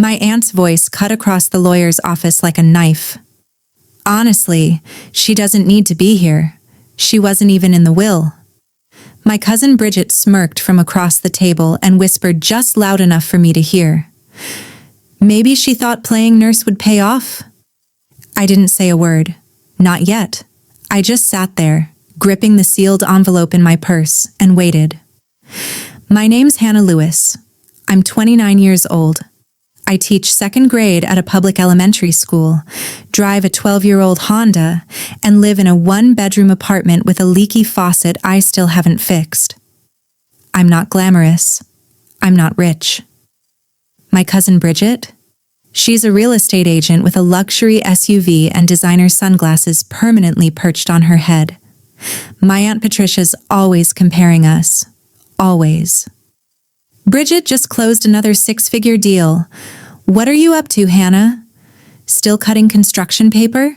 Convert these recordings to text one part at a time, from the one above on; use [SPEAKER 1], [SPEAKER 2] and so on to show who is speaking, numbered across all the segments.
[SPEAKER 1] My aunt's voice cut across the lawyer's office like a knife. Honestly, she doesn't need to be here. She wasn't even in the will. My cousin Bridget smirked from across the table and whispered just loud enough for me to hear. Maybe she thought playing nurse would pay off? I didn't say a word. Not yet. I just sat there, gripping the sealed envelope in my purse, and waited. My name's Hannah Lewis. I'm 29 years old. I teach second grade at a public elementary school, drive a 12-year-old Honda, and live in a one-bedroom apartment with a leaky faucet I still haven't fixed. I'm not glamorous. I'm not rich. My cousin Bridget? She's a real estate agent with a luxury SUV and designer sunglasses permanently perched on her head. My Aunt Patricia's always comparing us. Always. Bridget just closed another 6-figure deal. What are you up to, Hannah? Still cutting construction paper?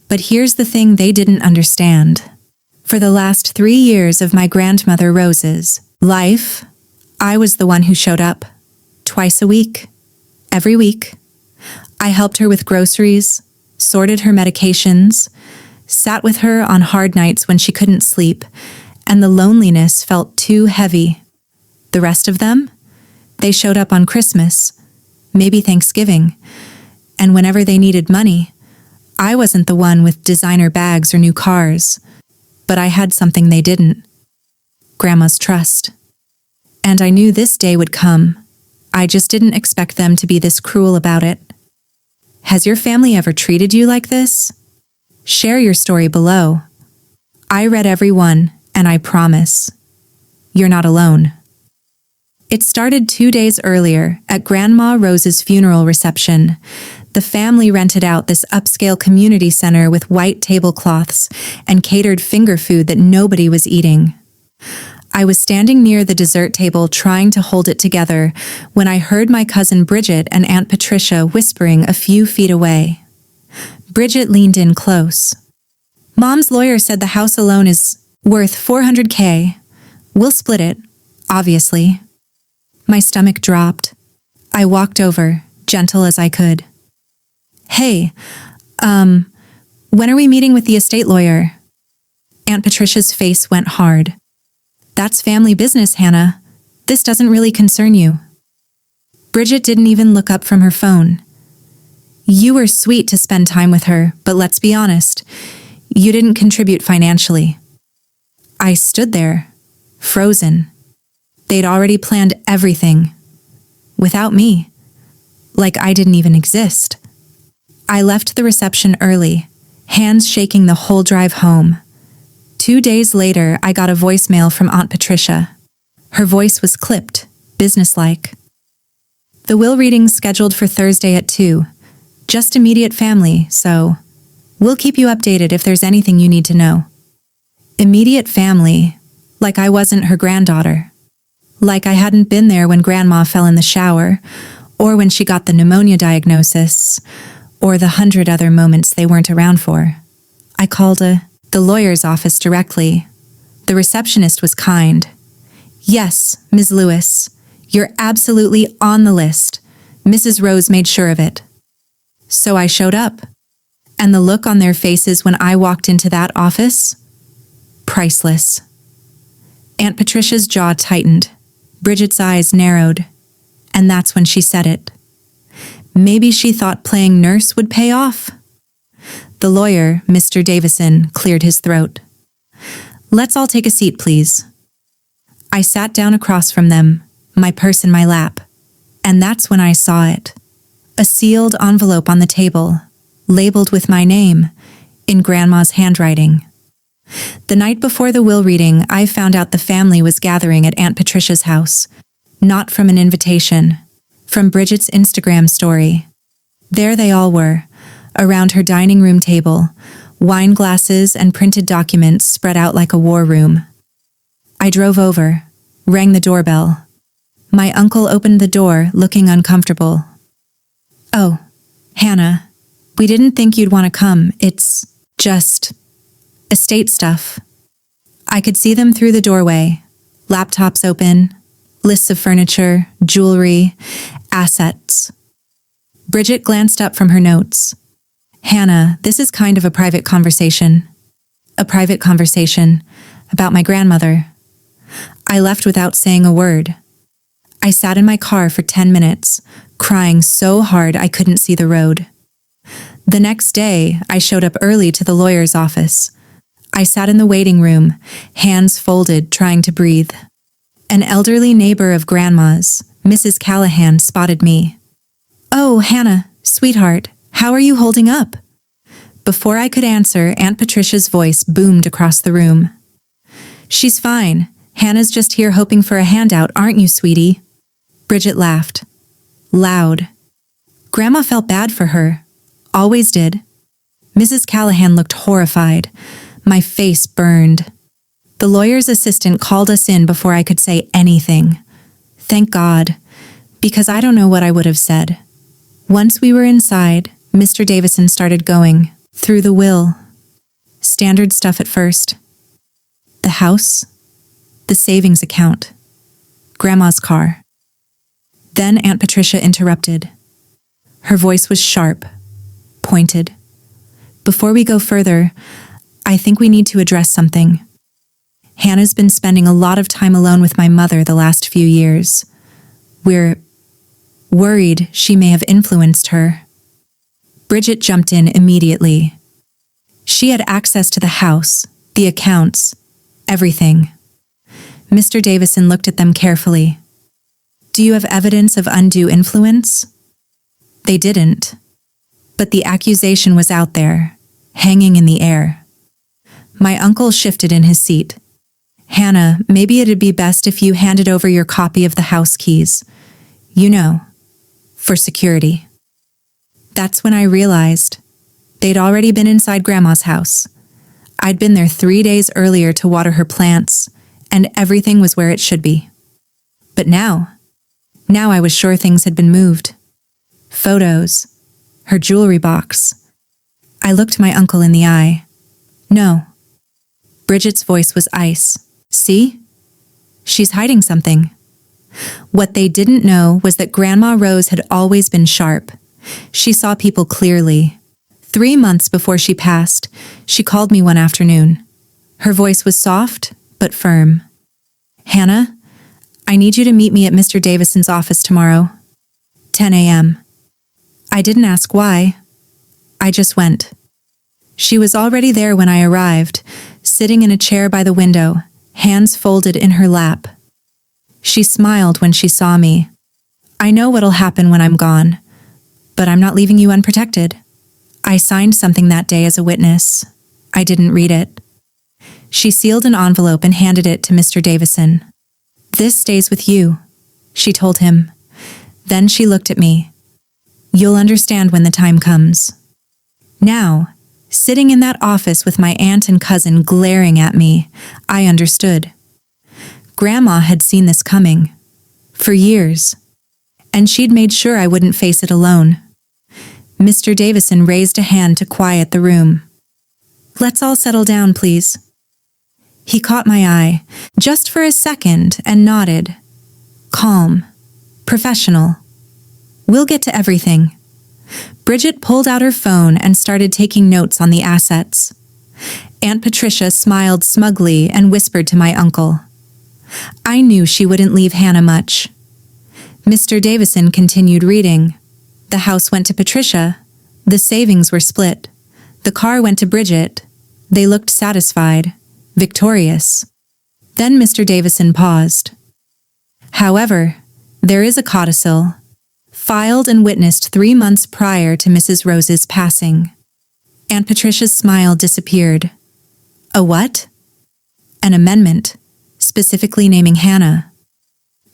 [SPEAKER 1] But here's the thing they didn't understand. For the last 3 years of my grandmother Rose's life, I was the one who showed up. Twice a week. Every week. I helped her with groceries, sorted her medications, sat with her on hard nights when she couldn't sleep, and the loneliness felt too heavy. The rest of them? They showed up on Christmas, maybe Thanksgiving, and whenever they needed money. I wasn't the one with designer bags or new cars, but I had something they didn't. Grandma's trust. And I knew this day would come. I just didn't expect them to be this cruel about it. Has your family ever treated you like this? Share your story below. I read every one, and I promise, you're not alone. It started 2 days earlier at Grandma Rose's funeral reception. The family rented out this upscale community center with white tablecloths and catered finger food that nobody was eating. I was standing near the dessert table trying to hold it together when I heard my cousin Bridget and Aunt Patricia whispering a few feet away. Bridget leaned in close. Mom's lawyer said the house alone is worth $400K. We'll split it, obviously. My stomach dropped. I walked over, gentle as I could. Hey, when are we meeting with the estate lawyer? Aunt Patricia's face went hard. That's family business, Hannah. This doesn't really concern you. Bridget didn't even look up from her phone. You were sweet to spend time with her, but let's be honest, you didn't contribute financially. I stood there, frozen. They'd already planned everything. Without me. Like I didn't even exist. I left the reception early, hands shaking the whole drive home. 2 days later, I got a voicemail from Aunt Patricia. Her voice was clipped, businesslike. The will reading's scheduled for Thursday at 2. Just immediate family, so we'll keep you updated if there's anything you need to know. Immediate family, like I wasn't her granddaughter. Like I hadn't been there when Grandma fell in the shower, or when she got the pneumonia diagnosis, or the 100 other moments they weren't around for. I called the lawyer's office directly. The receptionist was kind. Yes, Ms. Lewis, you're absolutely on the list. Mrs. Rose made sure of it. So I showed up. And the look on their faces when I walked into that office? Priceless. Aunt Patricia's jaw tightened. Bridget's eyes narrowed. And that's when she said it. Maybe she thought playing nurse would pay off. The lawyer, Mr. Davison, cleared his throat. Let's all take a seat, please. I sat down across from them, my purse in my lap. And that's when I saw it. A sealed envelope on the table, labeled with my name, in Grandma's handwriting. The night before the will reading, I found out the family was gathering at Aunt Patricia's house. Not from an invitation, from Bridget's Instagram story. There they all were, around her dining room table, wine glasses and printed documents spread out like a war room. I drove over, rang the doorbell. My uncle opened the door, looking uncomfortable. Oh, Hannah, we didn't think you'd want to come. It's just estate stuff. I could see them through the doorway, laptops open, lists of furniture, jewelry, Assets. Bridget glanced up from her notes. Hannah, this is kind of a private conversation. A private conversation about my grandmother. I left without saying a word. I sat in my car for 10 minutes, crying so hard I couldn't see the road. The next day, I showed up early to the lawyer's office. I sat in the waiting room, hands folded, trying to breathe. An elderly neighbor of Grandma's, Mrs. Callahan, spotted me. "Oh, Hannah, sweetheart, how are you holding up?" Before I could answer, Aunt Patricia's voice boomed across the room. "She's fine. Hannah's just here hoping for a handout, aren't you, sweetie?" Bridget laughed. Loud. Grandma felt bad for her. Always did. Mrs. Callahan looked horrified. My face burned. The lawyer's assistant called us in before I could say anything. Thank God, because I don't know what I would have said. Once we were inside, Mr. Davison started going through the will. Standard stuff at first. The house, the savings account, Grandma's car. Then Aunt Patricia interrupted. Her voice was sharp, pointed. "Before we go further, I think we need to address something. Hannah's been spending a lot of time alone with my mother the last few years. We're worried she may have influenced her." Bridget jumped in immediately. She had access to the house, the accounts, everything. Mr. Davison looked at them carefully. "Do you have evidence of undue influence?" They didn't. But the accusation was out there, hanging in the air. My uncle shifted in his seat. "Hannah, maybe it'd be best if you handed over your copy of the house keys. You know, for security." That's when I realized they'd already been inside Grandma's house. I'd been there 3 days earlier to water her plants, and everything was where it should be. But now I was sure things had been moved. Photos, her jewelry box. I looked my uncle in the eye. "No." Bridget's voice was ice. "See? She's hiding something." What they didn't know was that Grandma Rose had always been sharp. She saw people clearly. 3 months before she passed, she called me one afternoon. Her voice was soft, but firm. "Hannah, I need you to meet me at Mr. Davison's office tomorrow. 10 a.m. I didn't ask why. I just went. She was already there when I arrived, sitting in a chair by the window, hands folded in her lap. She smiled when she saw me. "I know what'll happen when I'm gone, but I'm not leaving you unprotected. I signed something that day as a witness. I didn't read it." She sealed an envelope and handed it to Mr. Davison. "This stays with you," she told him. Then she looked at me. "You'll understand when the time comes." Now, sitting in that office with my aunt and cousin glaring at me, I understood. Grandma had seen this coming. For years. And she'd made sure I wouldn't face it alone. Mr. Davison raised a hand to quiet the room. "Let's all settle down, please." He caught my eye, just for a second, and nodded. Calm. Professional. "We'll get to everything." Bridget pulled out her phone and started taking notes on the assets. Aunt Patricia smiled smugly and whispered to my uncle. I knew she wouldn't leave Hannah much. Mr. Davison continued reading. The house went to Patricia. The savings were split. The car went to Bridget. They looked satisfied, victorious. Then Mr. Davison paused. "However, there is a codicil, filed and witnessed 3 months prior to Mrs. Rose's passing." Aunt Patricia's smile disappeared. "A what?" "An amendment, specifically naming Hannah."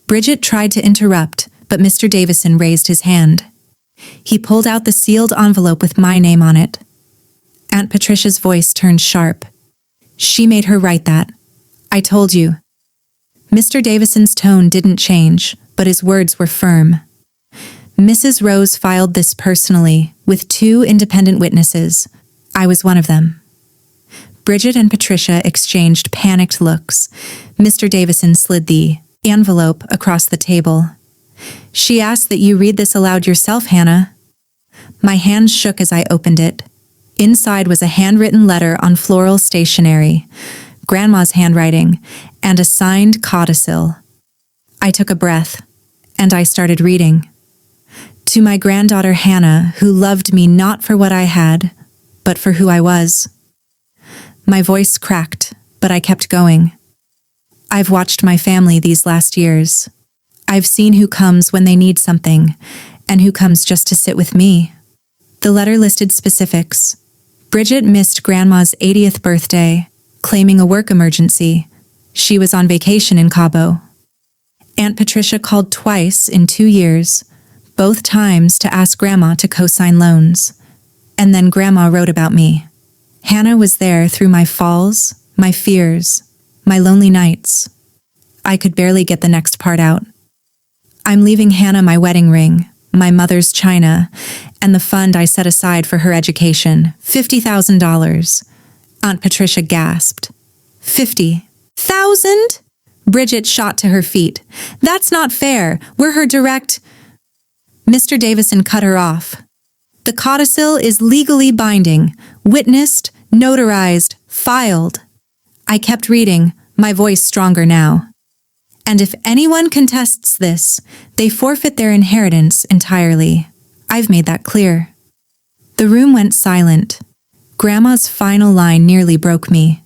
[SPEAKER 1] Bridget tried to interrupt, but Mr. Davison raised his hand. He pulled out the sealed envelope with my name on it. Aunt Patricia's voice turned sharp. "She made her write that. I told you." Mr. Davison's tone didn't change, but his words were firm. "Mrs. Rose filed this personally, with 2 independent witnesses. I was one of them." Bridget and Patricia exchanged panicked looks. Mr. Davison slid the envelope across the table. She asked that you read this aloud yourself, Hannah. My hands shook as I opened it. Inside was a handwritten letter on floral stationery, Grandma's handwriting, and a signed codicil. I took a breath, and I started reading. To my granddaughter Hannah, who loved me not for what I had, but for who I was. My voice cracked, but I kept going. I've watched my family these last years. I've seen who comes when they need something, and who comes just to sit with me. The letter listed specifics. Bridget missed Grandma's 80th birthday, claiming a work emergency. She was on vacation in Cabo. Aunt Patricia called twice in 2 years, both times to ask Grandma to co-sign loans. And then Grandma wrote about me. Hannah was there through my falls, my fears, my lonely nights. I could barely get the next part out. I'm leaving Hannah my wedding ring, my mother's china, and the fund I set aside for her education, $50,000. Aunt Patricia gasped. 50,000? Bridget shot to her feet. That's not fair. We're her direct... Mr. Davison cut her off. The codicil is legally binding, witnessed, notarized, filed. I kept reading, my voice stronger now. And if anyone contests this, they forfeit their inheritance entirely. I've made that clear. The room went silent. Grandma's final line nearly broke me.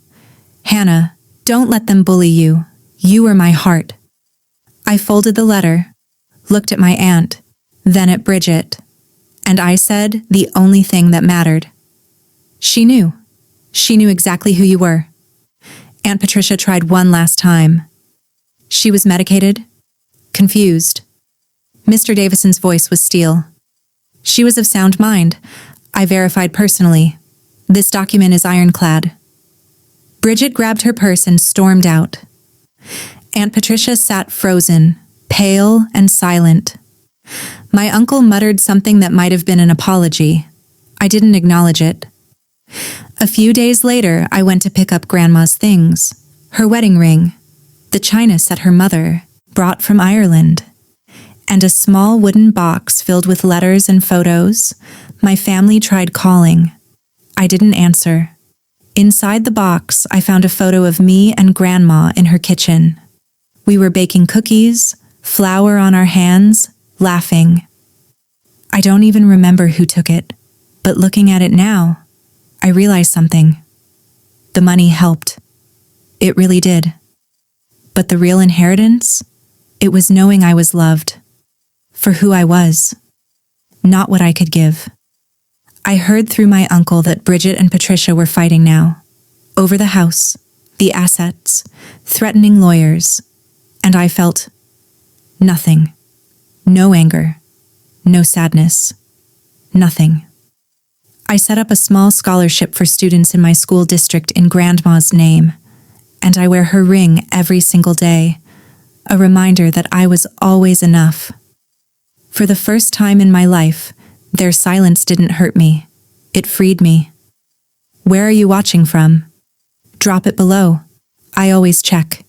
[SPEAKER 1] Hannah, don't let them bully you. You are my heart. I folded the letter, looked at my aunt, then at Bridget, and I said the only thing that mattered. She knew. She knew exactly who you were. Aunt Patricia tried one last time. She was medicated, confused. Mr. Davison's voice was steel. She was of sound mind. I verified personally. This document is ironclad. Bridget grabbed her purse and stormed out. Aunt Patricia sat frozen, pale and silent. My uncle muttered something that might have been an apology. I didn't acknowledge it. A few days later, I went to pick up Grandma's things. Her wedding ring, the china set her mother, brought from Ireland, and a small wooden box filled with letters and photos. My family tried calling. I didn't answer. Inside the box, I found a photo of me and Grandma in her kitchen. We were baking cookies, flour on our hands, laughing. I don't even remember who took it, but looking at it now, I realized something. The money helped. It really did. But the real inheritance? It was knowing I was loved. For who I was. Not what I could give. I heard through my uncle that Bridget and Patricia were fighting now. Over the house, the assets, threatening lawyers. And I felt nothing. No anger. No sadness. Nothing. I set up a small scholarship for students in my school district in Grandma's name, and I wear her ring every single day, a reminder that I was always enough. For the first time in my life, their silence didn't hurt me. It freed me. Where are you watching from? Drop it below. I always check.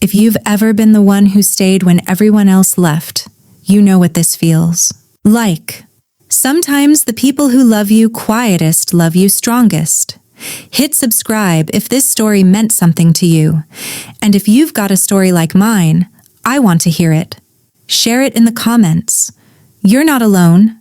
[SPEAKER 1] If you've ever been the one who stayed when everyone else left, you know what this feels like. Sometimes the people who love you quietest love you strongest. Hit subscribe if this story meant something to you. And if you've got a story like mine, I want to hear it. Share it in the comments. You're not alone.